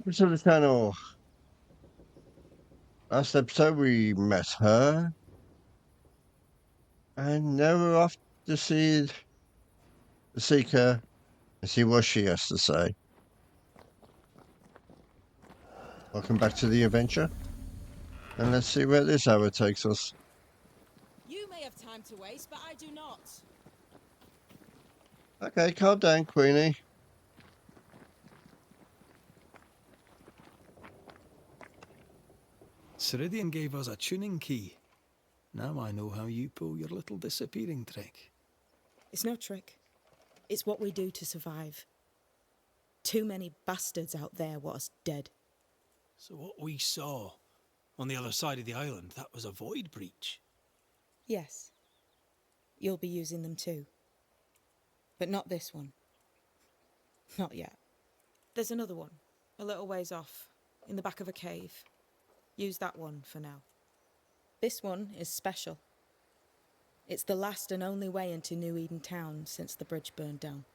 So the channel. Last episode we met her, and now we're off to see the Seeker and see what she has to say. Welcome back to the adventure, and let's see where this hour takes us. You may have time to waste, but I do not. Okay, calm down, Queenie. Ceridian gave us a tuning key. Now I know how you pull your little disappearing trick. It's no trick. It's what we do to survive. Too many bastards out there want us dead. So what we saw on the other side of the island, that was a void breach? Yes. You'll be using them too. But not this one. Not yet. There's another one, a little ways off, in the back of a cave. Use that one for now. This one is special. It's the last and only way into New Eden town since the bridge burned down.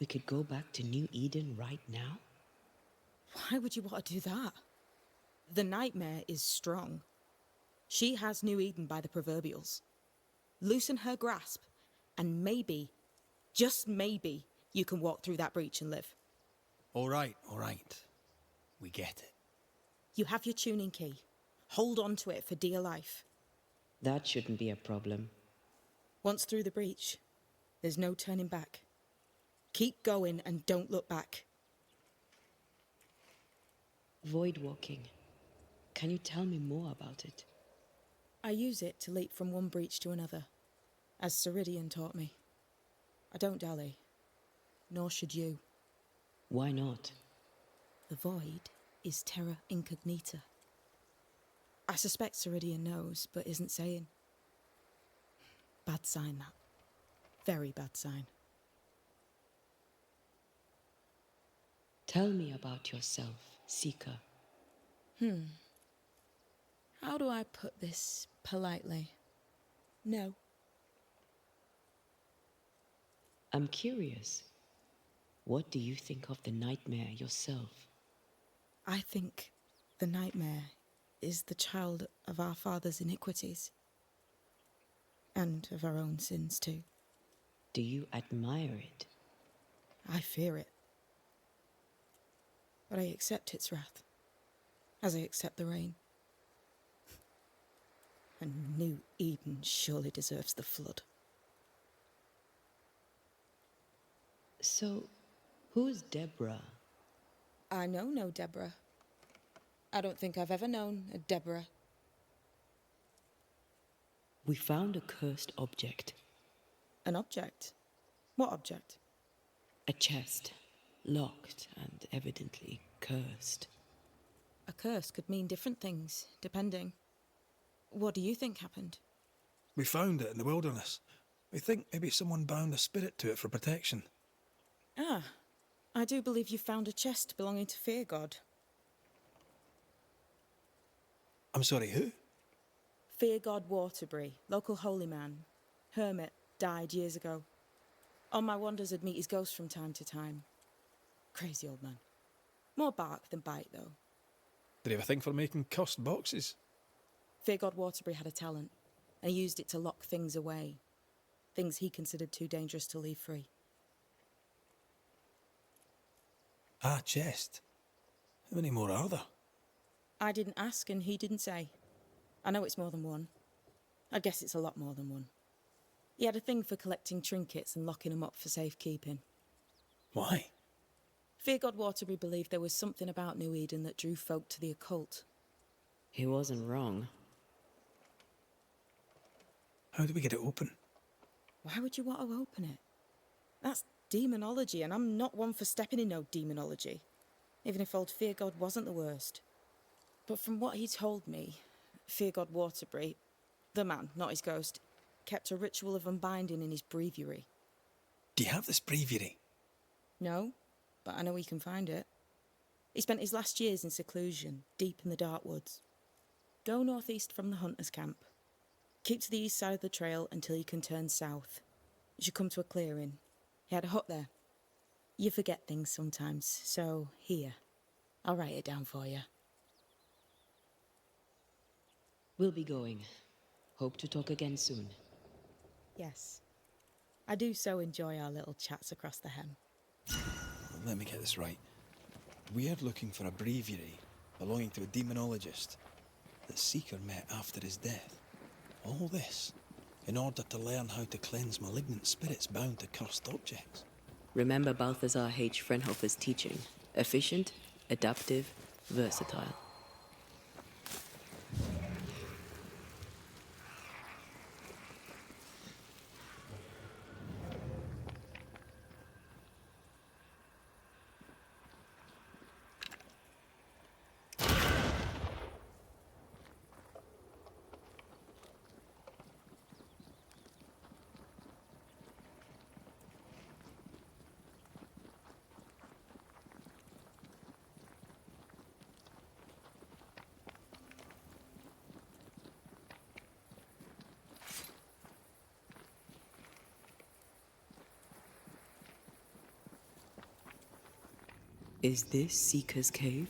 We could go back to New Eden right now? Why would you want to do that? The nightmare is strong. She has New Eden by the proverbials. Loosen her grasp, and maybe, just maybe, you can walk through that breach and live. All right. We get it. You have your tuning key. Hold on to it for dear life. That shouldn't be a problem. Once through the breach, there's no turning back. Keep going and don't look back. Void walking. Can you tell me more about it? I use it to leap from one breach to another, as Ceridian taught me. I don't dally, nor should you. Why not? The void is terra incognita. I suspect Ceridian knows, but isn't saying. Bad sign, that. Very bad sign. Tell me about yourself, Seeker. How do I put this politely? No. I'm curious. What do you think of the nightmare yourself? I think the nightmare is the child of our father's iniquities. And of our own sins too. Do you admire it? I fear it. But I accept its wrath, as I accept the rain. And New Eden surely deserves the flood. So, who's Deborah? I know no Deborah. I don't think I've ever known a Deborah. We found a cursed object. An object? What object? A chest. Locked and evidently cursed. A curse could mean different things, depending. What do you think happened? We found it in the wilderness. We think maybe someone bound a spirit to it for protection. Ah, I do believe you found a chest belonging to Fear God. I'm sorry, who? Fear God Waterbury, local holy man. Hermit, died years ago. On my wanders I'd meet his ghost from time to time. Crazy old man. More bark than bite, though. Did he have a thing for making cursed boxes? Fear God Waterbury had a talent, and he used it to lock things away. Things he considered too dangerous to leave free. Ah, chest. How many more are there? I didn't ask and he didn't say. I know it's more than one. I guess it's a lot more than one. He had a thing for collecting trinkets and locking them up for safekeeping. Why? Fear God Waterbury believed there was something about New Eden that drew folk to the occult. He wasn't wrong. How do we get it open? Why would you want to open it? That's demonology, and I'm not one for stepping in no demonology, even if old Fear God wasn't the worst. But from what he told me, Fear God Waterbury, the man, not his ghost, kept a ritual of unbinding in his breviary. Do you have this breviary? No, but I know he can find it. He spent his last years in seclusion, deep in the dark woods. Go northeast from the hunter's camp. Keep to the east side of the trail until you can turn south. You should come to a clearing. He had a hut there. You forget things sometimes, so here. I'll write it down for you. We'll be going. Hope to talk again soon. Yes. I do so enjoy our little chats across the hem. Let me get this right. We're looking for a breviary belonging to a demonologist that Seeker met after his death. All this in order to learn how to cleanse malignant spirits bound to cursed objects. Remember Balthazar H. Frenhofer's teaching. Efficient, adaptive, versatile. Is this Seeker's cave?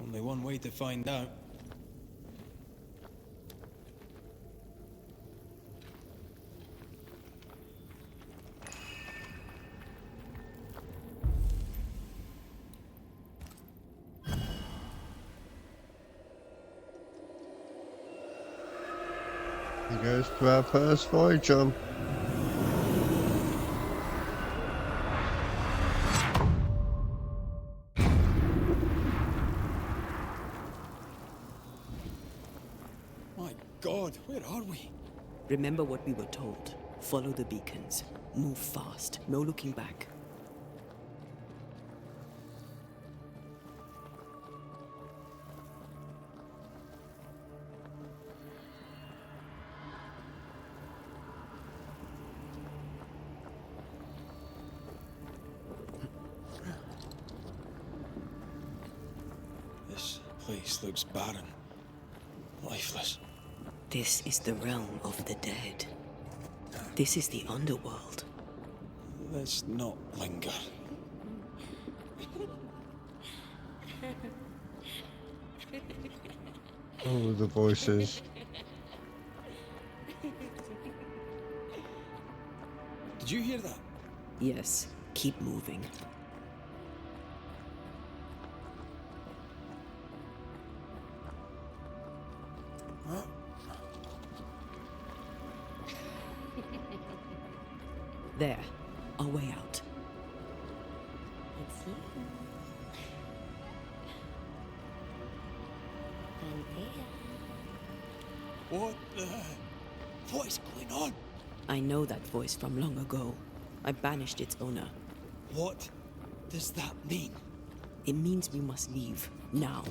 Only one way to find out. Here goes to our first voyage on. My God, where are we? Remember what we were told. Follow the beacons. Move fast. No looking back. This place looks barren. Lifeless. This is the realm of the dead. This is the underworld. Let's not linger. Oh, the voices. Did you hear that? Yes, keep moving. There, our way out. It's you. Antea. What is going on? I know that voice from long ago. I banished its owner. What does that mean? It means we must leave, now.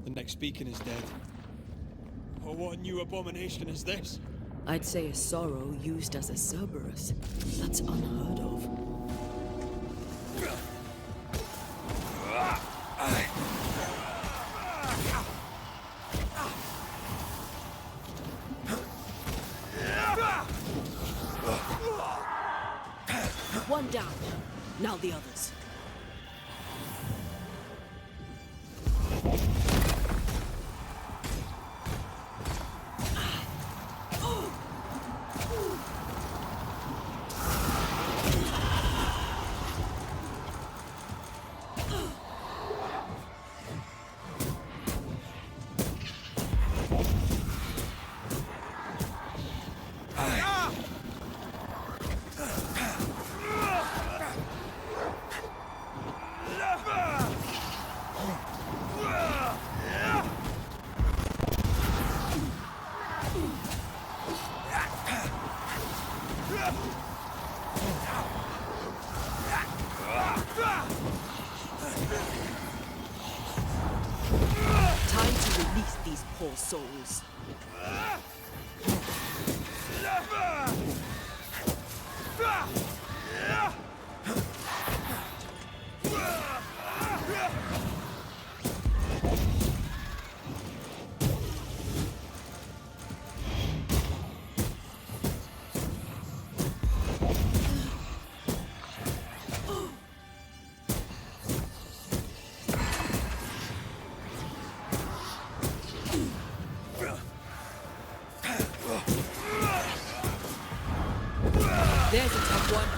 The next beacon is dead. Oh, what new abomination is this? I'd say a sorrow used as a Cerberus. That's unheard of. One down. Now the others. Time to release these poor souls. There's a tough one.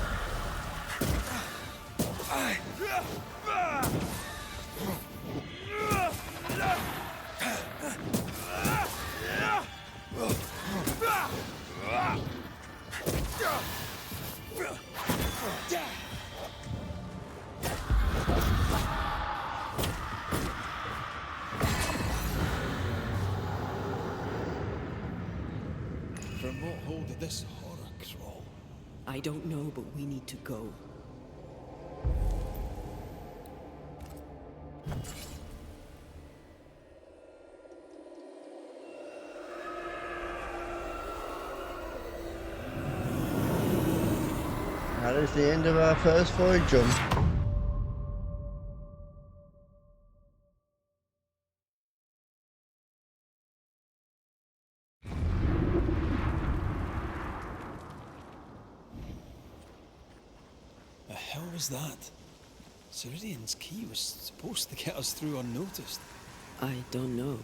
From what hole did this horror crawl? I don't know, but we need to go. That is the end of our first void jump. The hell was that? Ceridian's key was supposed to get us through unnoticed. I don't know.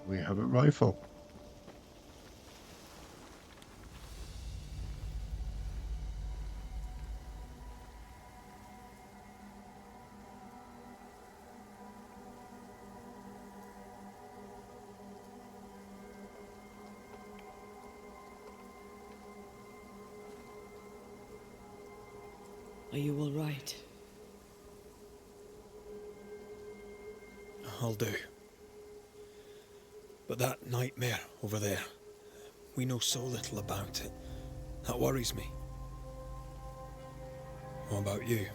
We have a rifle. Are you all right? I'll do. But that nightmare over there, we know so little about it. That worries me. What about you?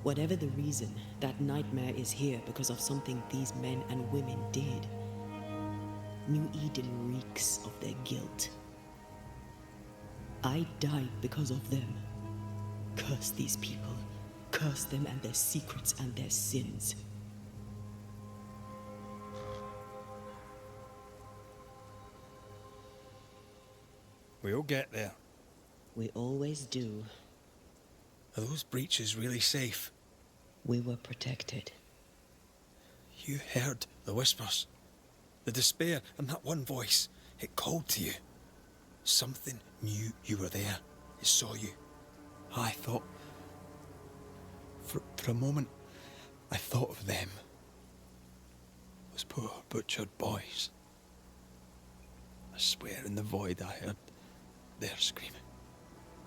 Whatever the reason, that nightmare is here because of something these men and women did. New Eden reeks of their guilt. I died because of them. Curse these people. Curse them and their secrets and their sins. We'll get there. We always do. Are those breaches really safe? We were protected. You heard the whispers, the despair, and that one voice. It called to you. Something knew you were there. It saw you. I thought... For a moment, I thought of them. Those poor butchered boys. I swear in the void I heard their screaming.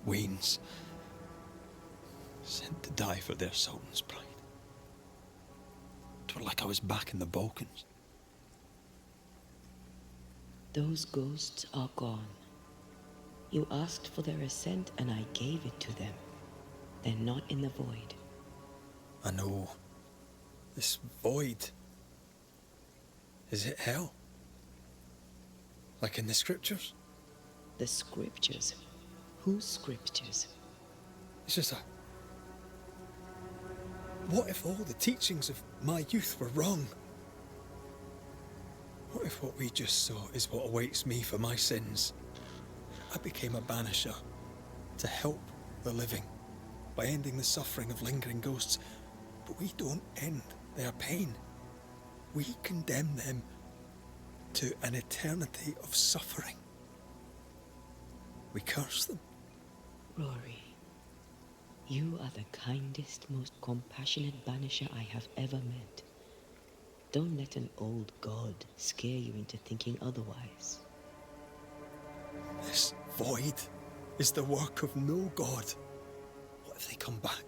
Wains. Sent to die for their sultan's pride. It was like I was back in the Balkans. Those ghosts are gone. You asked for their ascent and I gave it to them. They're not in the void. I know. This void. Is it hell? Like in the scriptures? The scriptures? Whose scriptures? It's just a... What if all the teachings of my youth were wrong? What if what we just saw is what awaits me for my sins? I became a banisher to help the living by ending the suffering of lingering ghosts. But we don't end their pain. We condemn them to an eternity of suffering. We curse them. Rory, you are the kindest, most compassionate banisher I have ever met. Don't let an old god scare you into thinking otherwise. This void is the work of no god. What if they come back?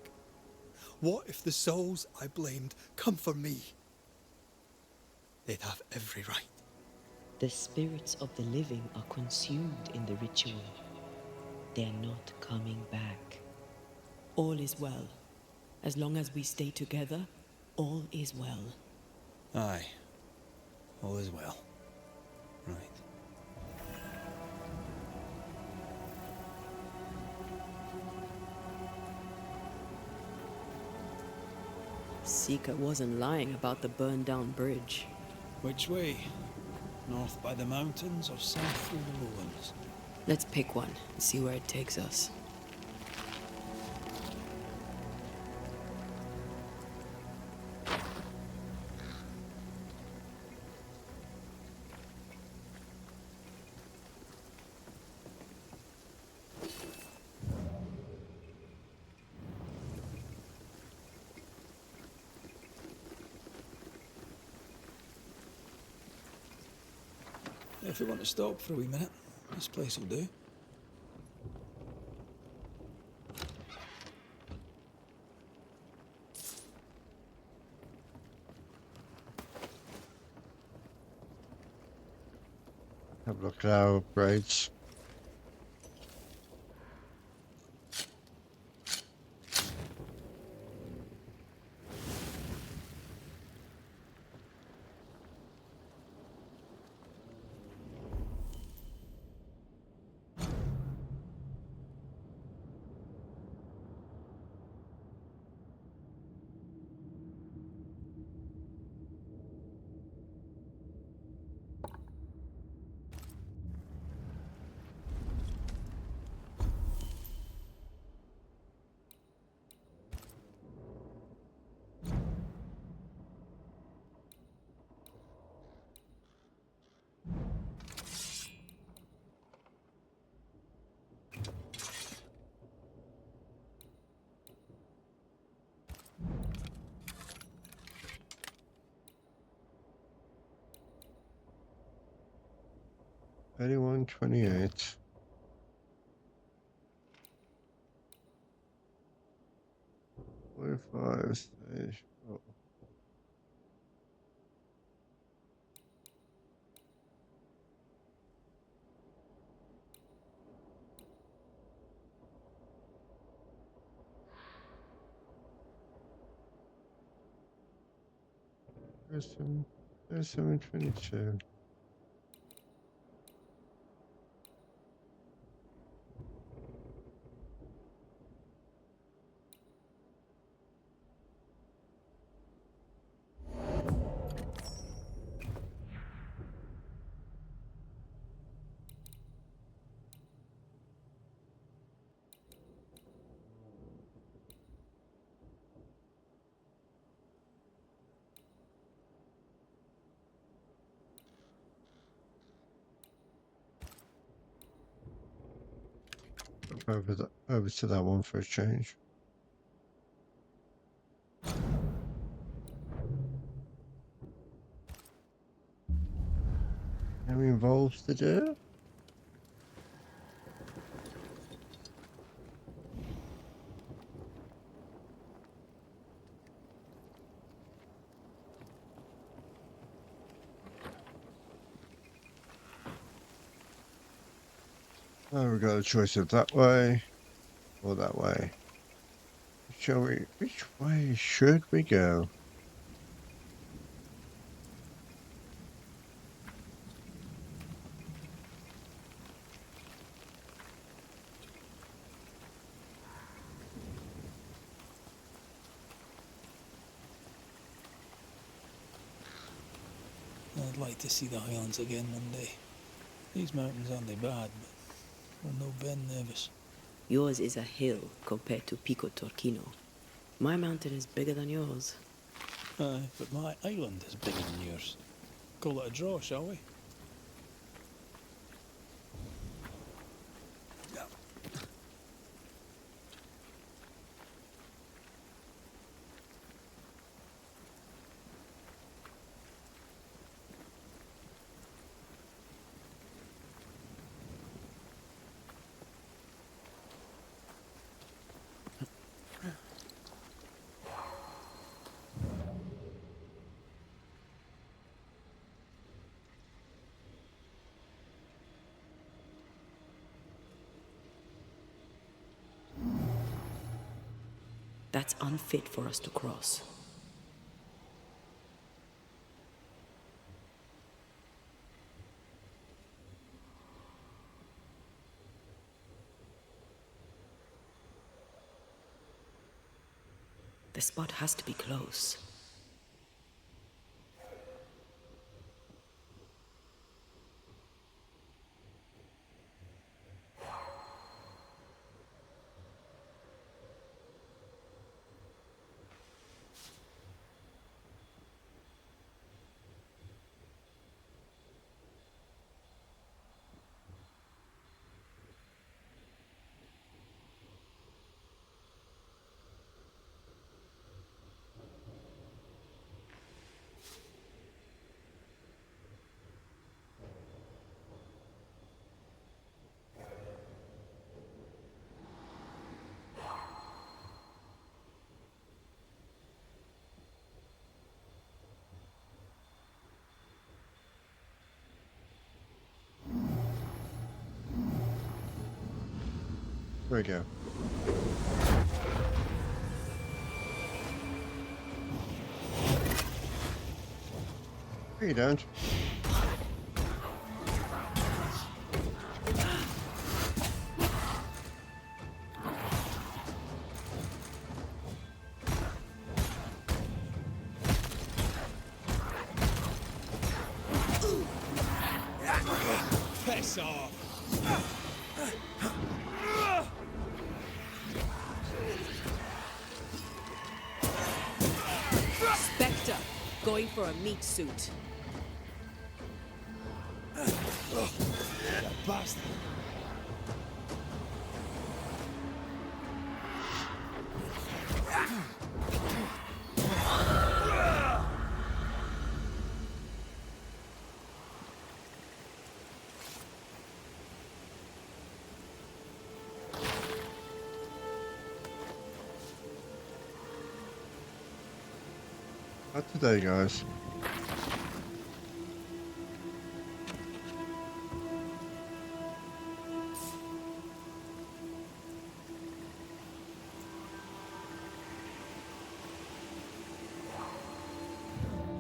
What if the souls I blamed come for me? They'd have every right. The spirits of the living are consumed in the ritual. They're not coming back. All is well. As long as we stay together, all is well. Aye. All is well. Right. Seeker wasn't lying about the burned-down bridge. Which way? North by the mountains or south through the lowlands? Let's pick one and see where it takes us. If we want to stop for a wee minute, this place will do. Have a look at our upgrades. Anyone 28. Five stage. Oh. There's 722. Over to that one for a change. Any involves to do? Oh, we've got a choice of that way or that way. Which way should we go? I'd like to see the Highlands again one day. These mountains aren't they bad, but we're no Ben Nevis. Yours is a hill compared to Pico Torquino. My mountain is bigger than yours. Aye, but my island is bigger than yours. Call it a draw, shall we? That's unfit for us to cross. The spot has to be close. There we go. No, you don't. Piss off! Spectre, going for a meat suit. You bastard! Not today, guys.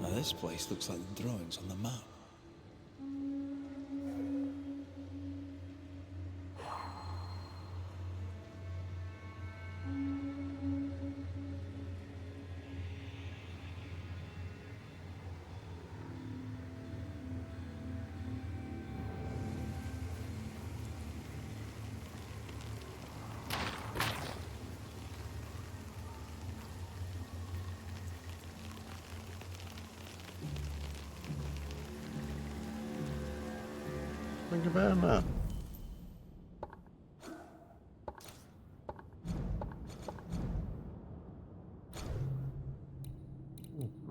Now this place looks like the drawings on the map. Think about that.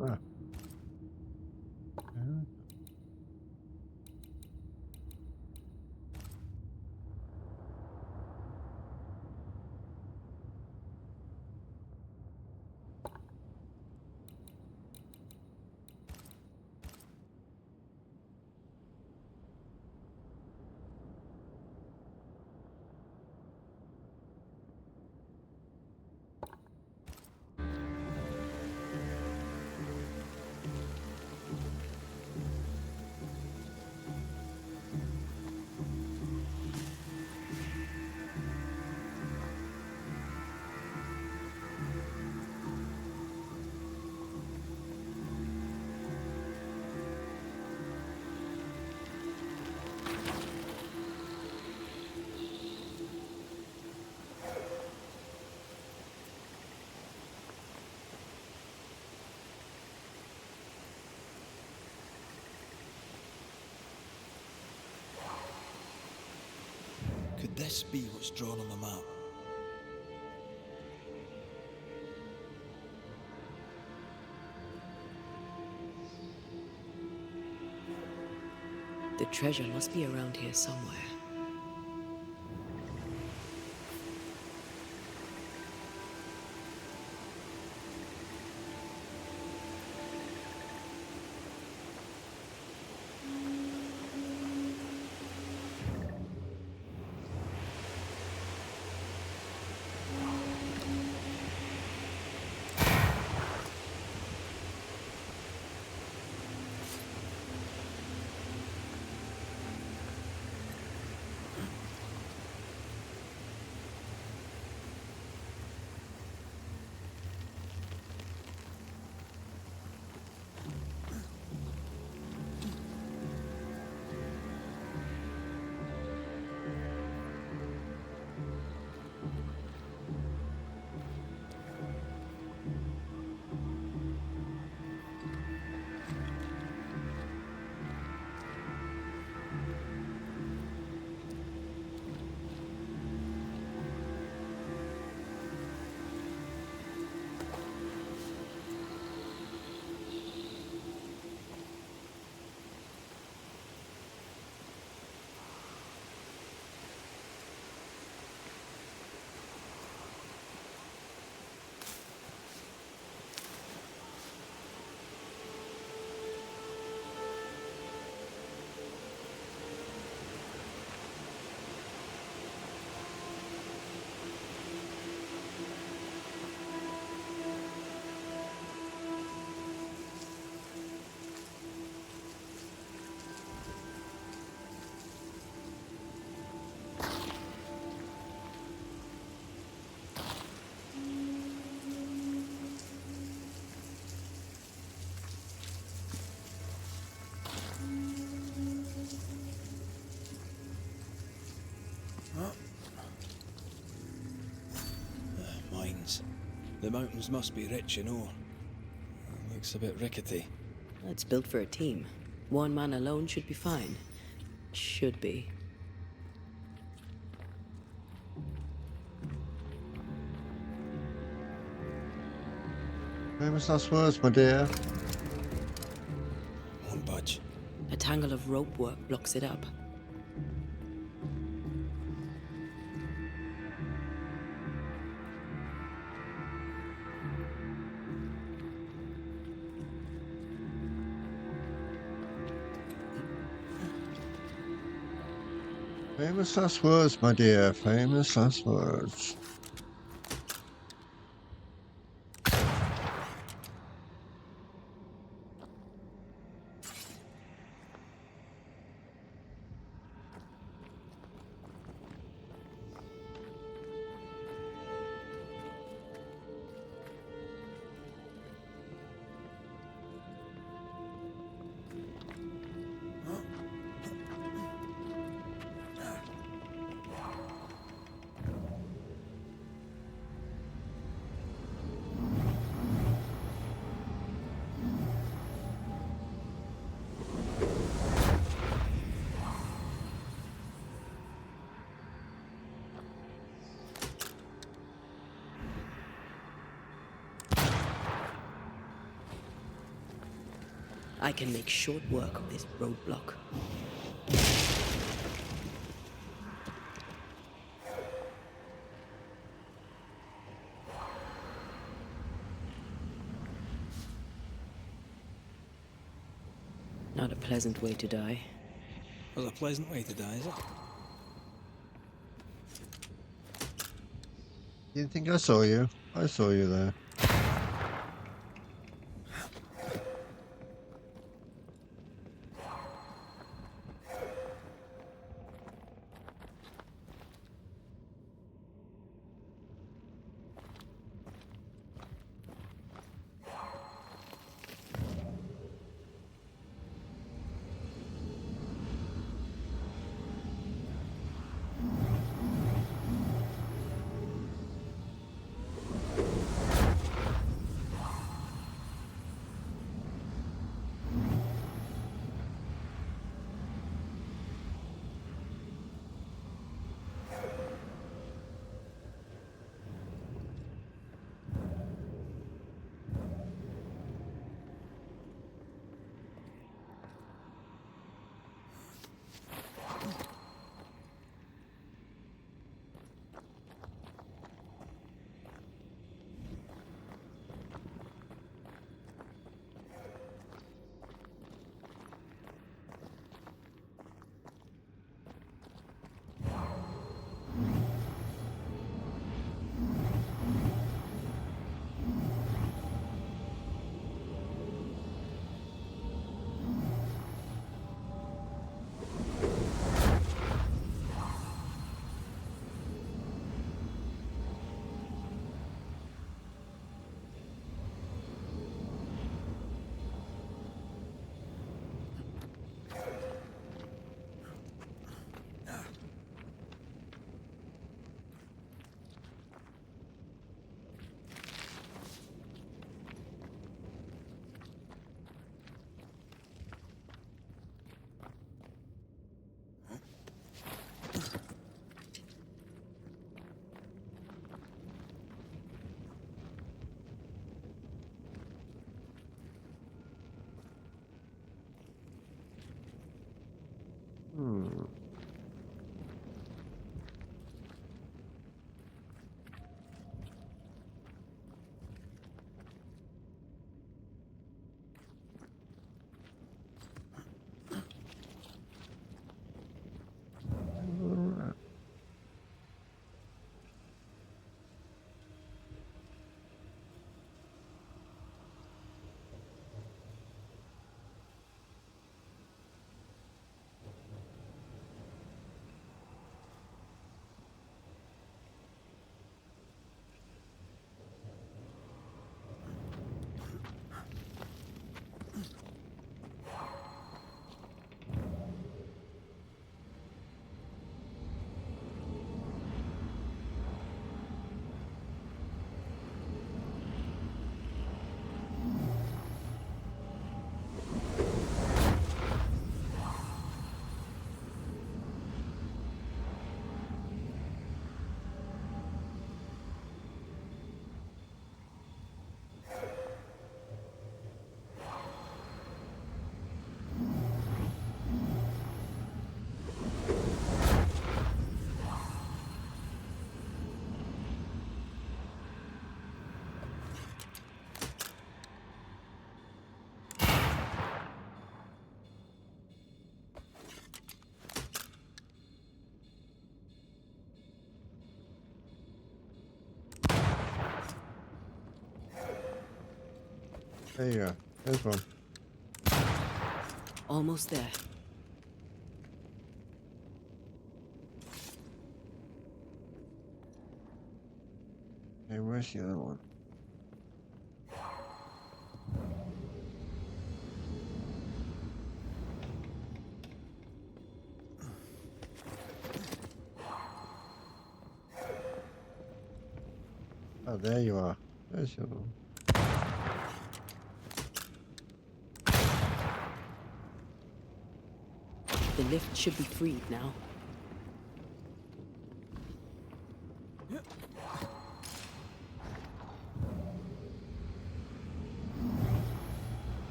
Ah. Yeah. Could this be what's drawn on the map? The treasure must be around here somewhere. The mountains must be rich in ore. Looks a bit rickety. It's built for a team. One man alone should be fine. Should be. Famous last words, my dear. Won't budge. A tangle of rope work blocks it up. Famous last words, my dear. Famous last words. I can make short work of this roadblock. Not a pleasant way to die. There's a pleasant way to die, is it? You didn't think I saw you? I saw you there. There you go. There's one. Almost there. Hey, where's the other one? Oh, there you are. There's the other one. The lift should be freed now.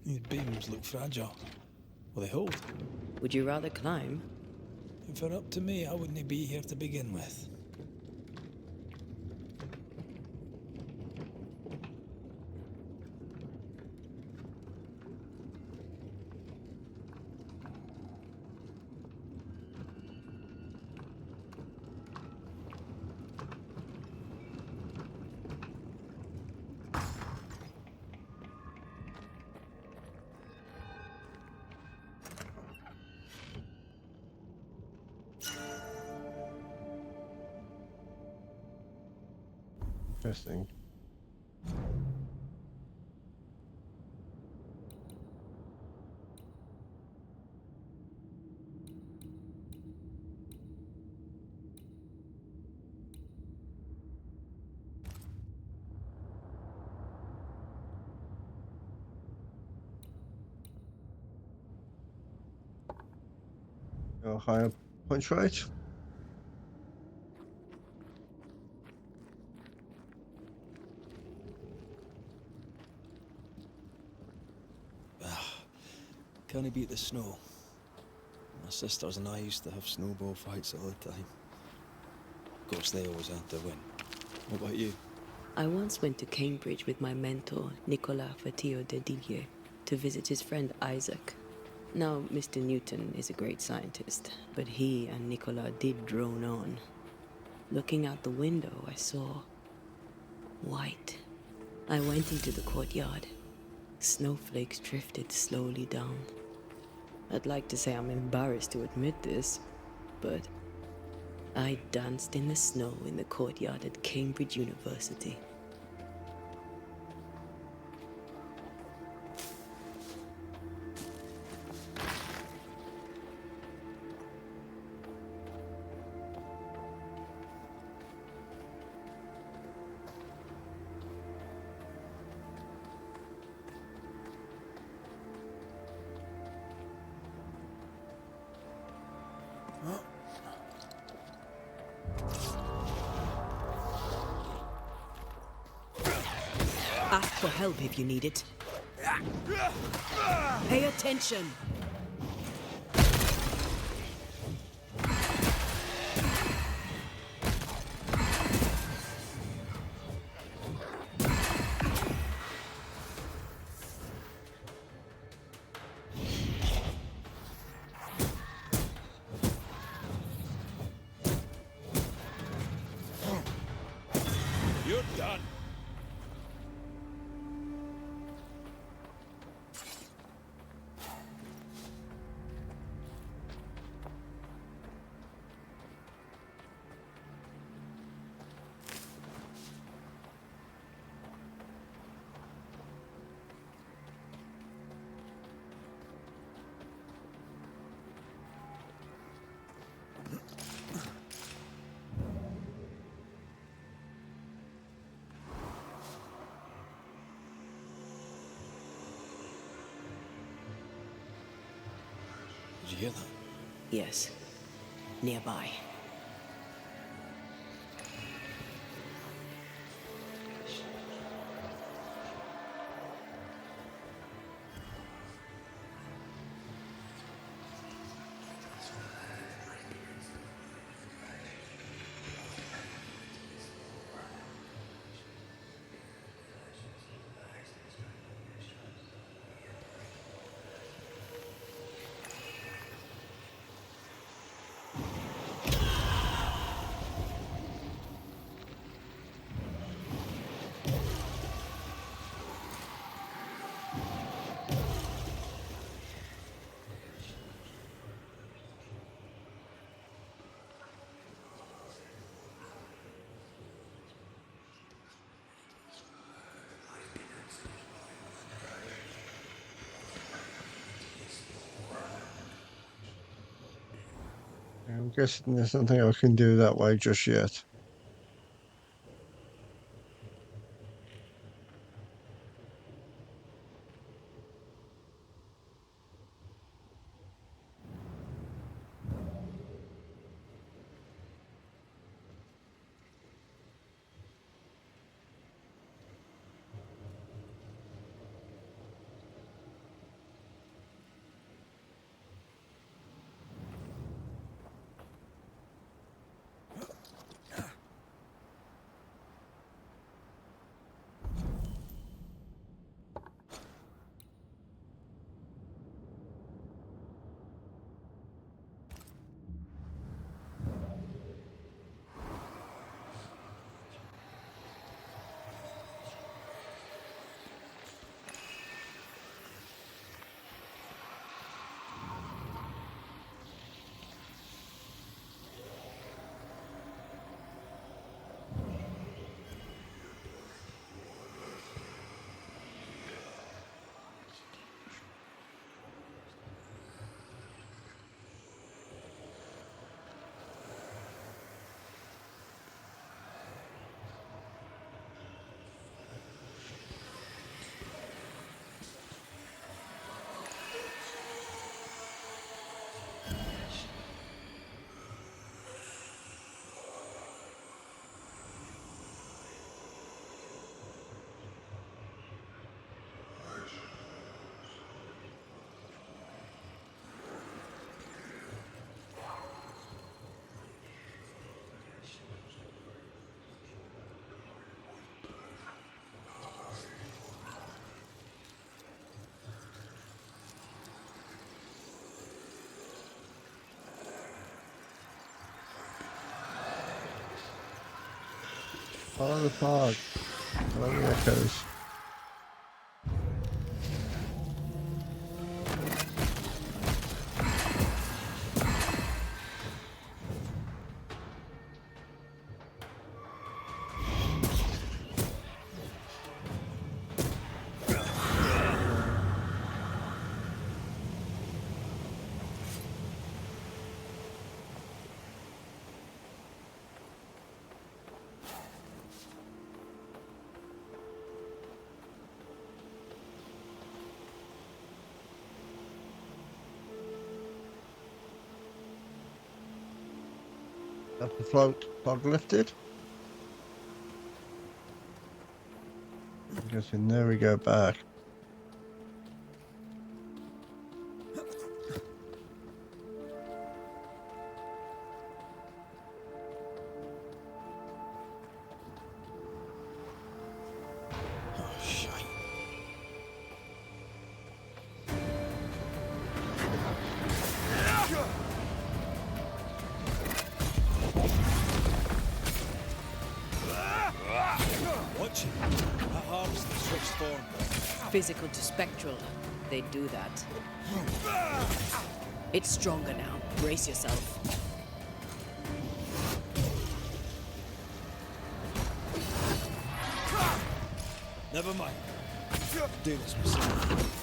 These beams look fragile. Will they hold? Would you rather climb? If it were up to me, I wouldn't be here to begin with. Interesting. Go higher punch rate. Can he beat the snow? My sisters and I used to have snowball fights all the time. Of course, they always had to win. What about you? I once went to Cambridge with my mentor, Nicolas Fatio de Didier, to visit his friend Isaac. Now, Mr. Newton is a great scientist, but he and Nicolas did drone on. Looking out the window, I saw white. I went into the courtyard. Snowflakes drifted slowly down. I'd like to say I'm embarrassed to admit this, but I danced in the snow in the courtyard at Cambridge University. Ask for help if you need it. Pay attention! You're done. Did you hear that? Yes. Nearby. I'm guessing there's nothing I can do that way just yet. Follow the fog. Follow the echoes. That's the fog lifted. I'm guessing there we go back. Oh, shite. Watch it. That harvest the switch form. Physical to spectral. They do that. It's stronger now. Brace yourself. Never mind. Do this myself.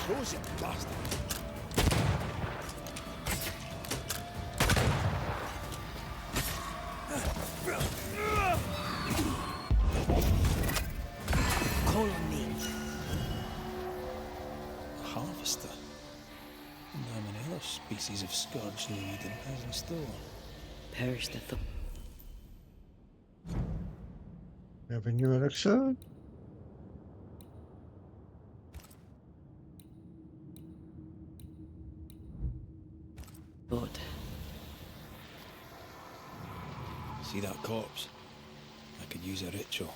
Close it, bastard. harvester. And how many other species of scourge New Eden has in store? Perish the thought. We have a new elixir. See that corpse? I could use a ritual.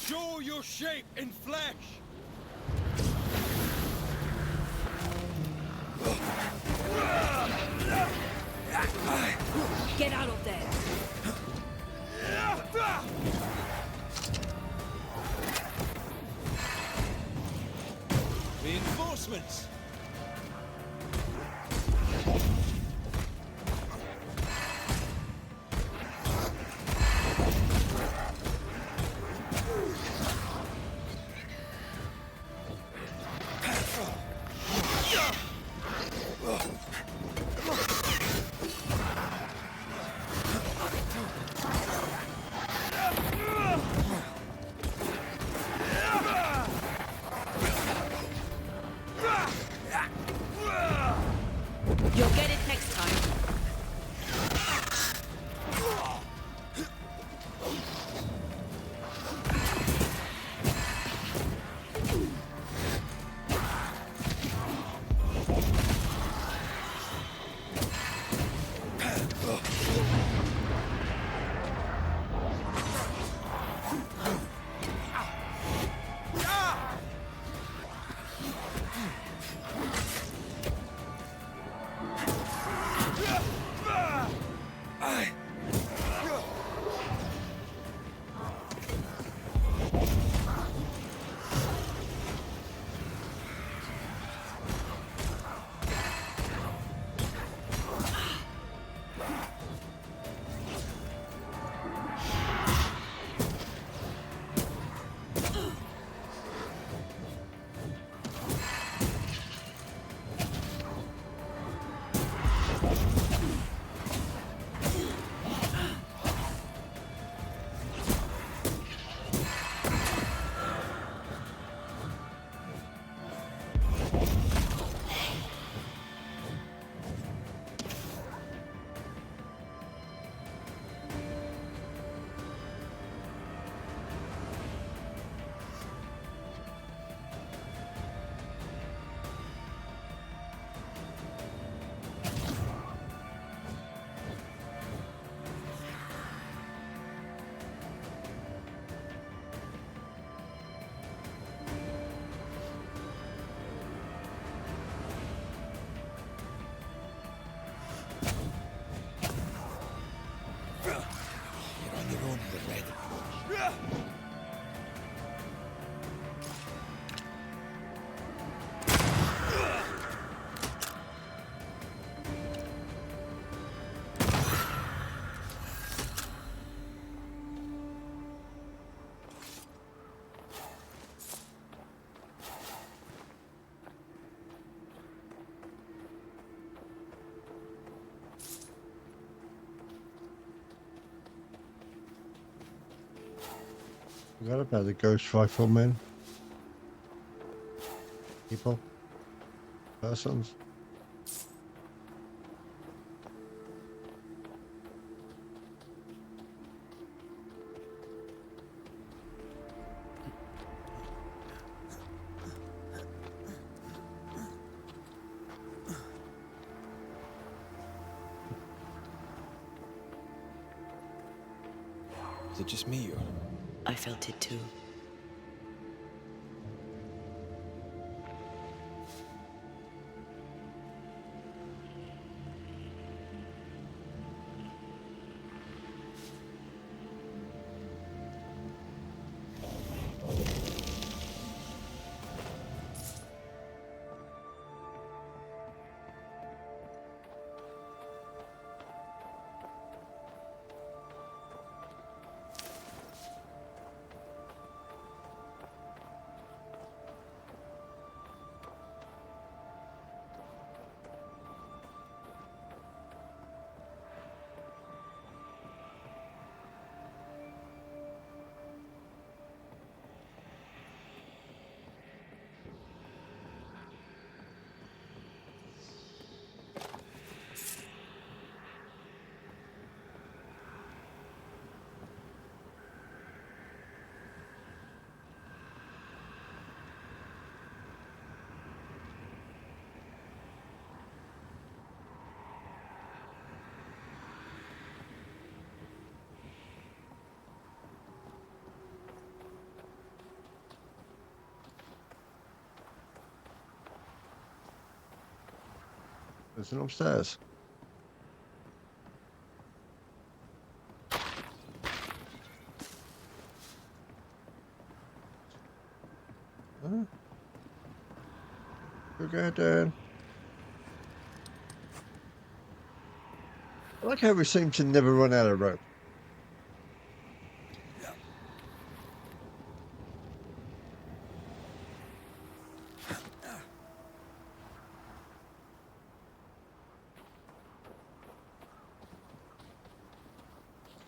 Show your shape in flesh! Get out of there! Reinforcements! You'll get it next time. You're on your own, the Red. Forgot about the ghost riflemen. People. Persons. Is it just me, or? I felt it too. There's an upstairs. Huh? We'll go down. I like how we seem to never run out of rope.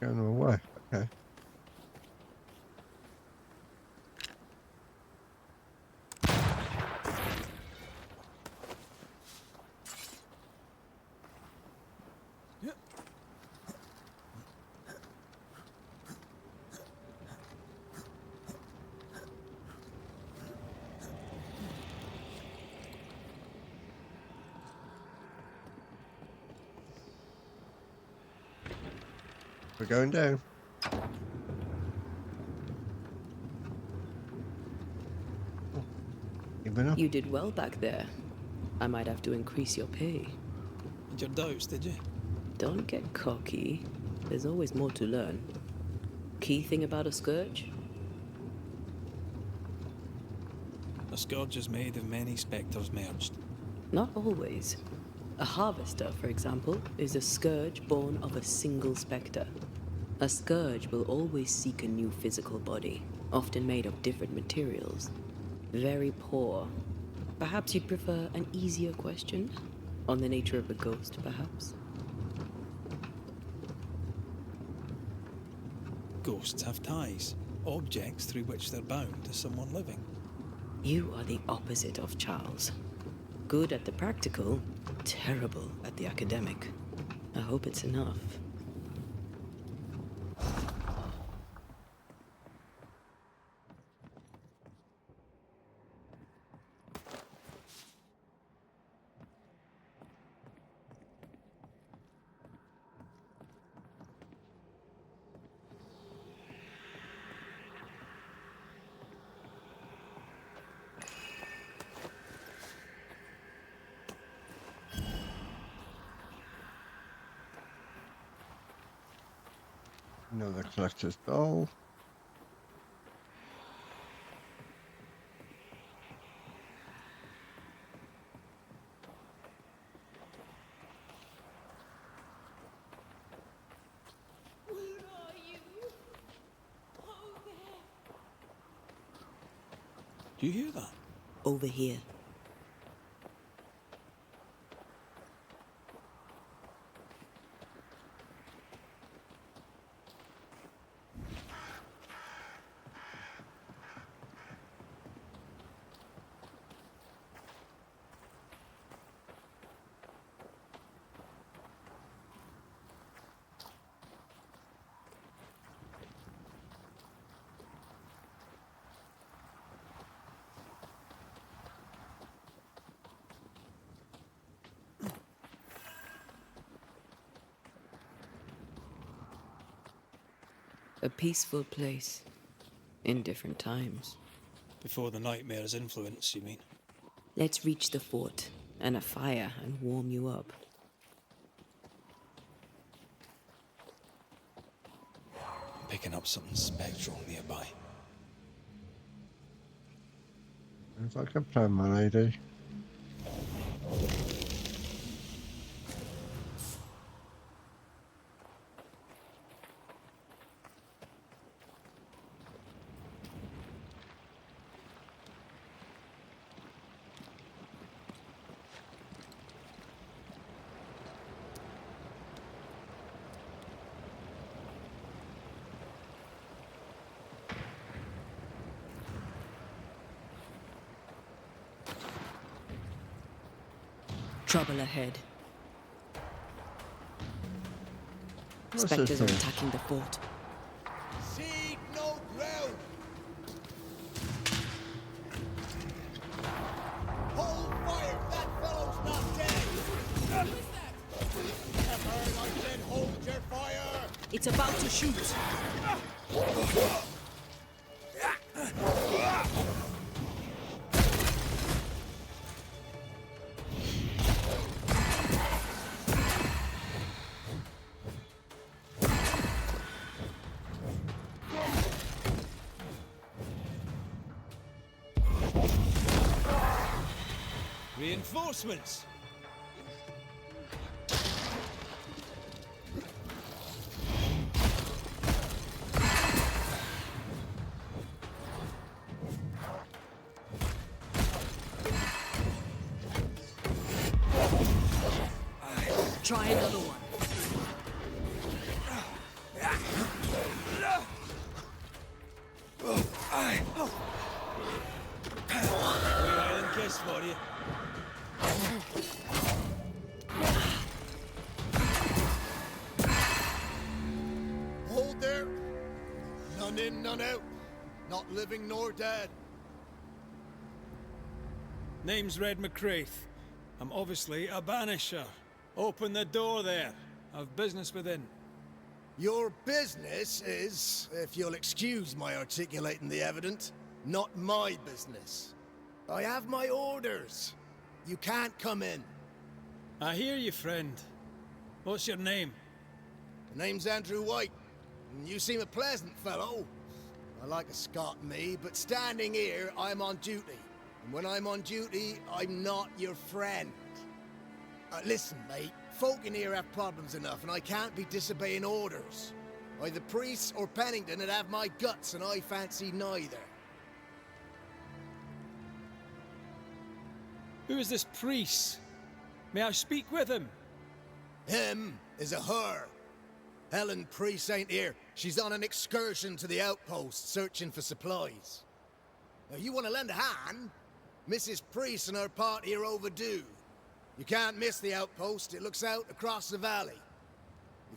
Going the wrong way. Okay. We're going down. Oh, even up. You did well back there. I might have to increase your pay. Had your doubts, did you? Don't get cocky. There's always more to learn. Key thing about a scourge? A scourge is made of many specters merged. Not always. A harvester, for example, is a scourge born of a single specter. A scourge will always seek a new physical body, often made of different materials. Very poor. Perhaps you'd prefer an easier question? On the nature of a ghost, perhaps? Ghosts have ties, objects through which they're bound to someone living. You are the opposite of Charles. Good at the practical, terrible at the academic. I hope it's enough. Another collector's doll. Where are you? Oh, there. Do you hear that? Over here. A peaceful place. In different times. Before the nightmare's influence, you mean? Let's reach the fort and a fire and warm you up. I'm picking up something spectral nearby. Sounds like a plan, my lady. Trouble ahead. What's this Specters are thing? attacking the fort. Seek no ground. Hold fire. That fellow's not dead. Who is that? Have heard I said hold your fire. It's about to shoot. Reinforcements! Try another one. Island kiss for you. Hold there. None in, none out. Not living nor dead. Name's Red McCraith. I'm obviously a banisher. Open the door there. I've business within. Your business is, if you'll excuse my articulating the evident, not my business. I have my orders. You can't come in. I hear you, friend. What's your name? The name's Andrew White. And you seem a pleasant fellow. I like a Scot, me, but standing here, I'm on duty. And when I'm on duty, I'm not your friend. Listen, mate. Folk in here have problems enough, and I can't be disobeying orders. Either priests or Pennington would have my guts, and I fancy neither. Who is this priest? May I speak with him? Him is a her. Helen Priest ain't here. She's on an excursion to the outpost, searching for supplies. Now, you want to lend a hand? Mrs. Priest and her party are overdue. You can't miss the outpost. It looks out across the valley.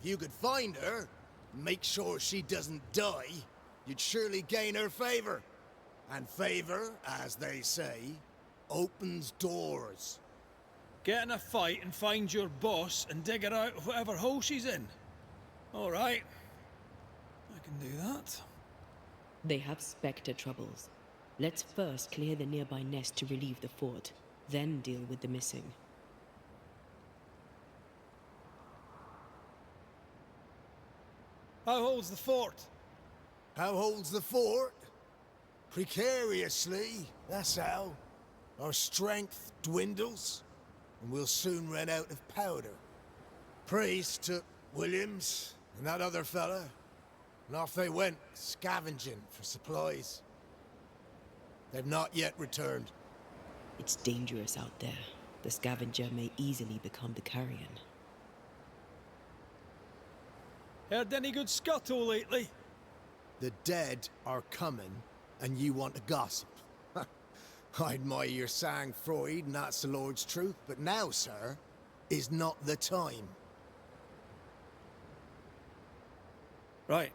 If you could find her, and make sure she doesn't die, you'd surely gain her favor. And favor, as they say, opens doors. Get in a fight and find your boss and dig her out of whatever hole she's in. All right. I can do that. They have specter troubles. Let's first clear the nearby nest to relieve the fort, then deal with the missing. How holds the fort? How holds the fort? Precariously, that's how. Our strength dwindles, and we'll soon run out of powder. Priest took Williams and that other fella, and off they went, scavenging for supplies. They've not yet returned. It's dangerous out there. The scavenger may easily become the carrion. Heard any good scuttle lately? The dead are coming, and you want to gossip. I admire your sang-froid, and that's the Lord's truth, but now, sir, is not the time. Right.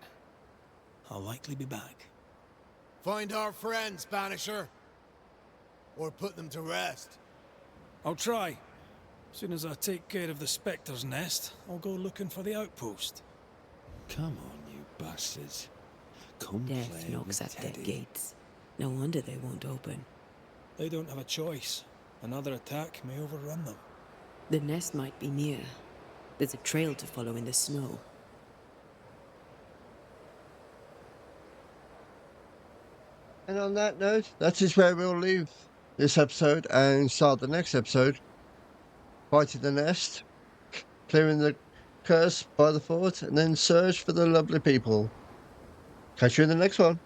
I'll likely be back. Find our friends, Banisher. Or put them to rest. I'll try. Soon as I take care of the specter's nest, I'll go looking for the outpost. Come on, you bastards. Come Death play knocks with at their Teddy. gates. No wonder they won't open. They don't have a choice. Another attack may overrun them. The nest might be near. There's a trail to follow in the snow. And on that note, that is where we'll leave this episode and start the next episode. Fighting the nest, clearing the curse by the fort, and then search for the lovely people. Catch you in the next one.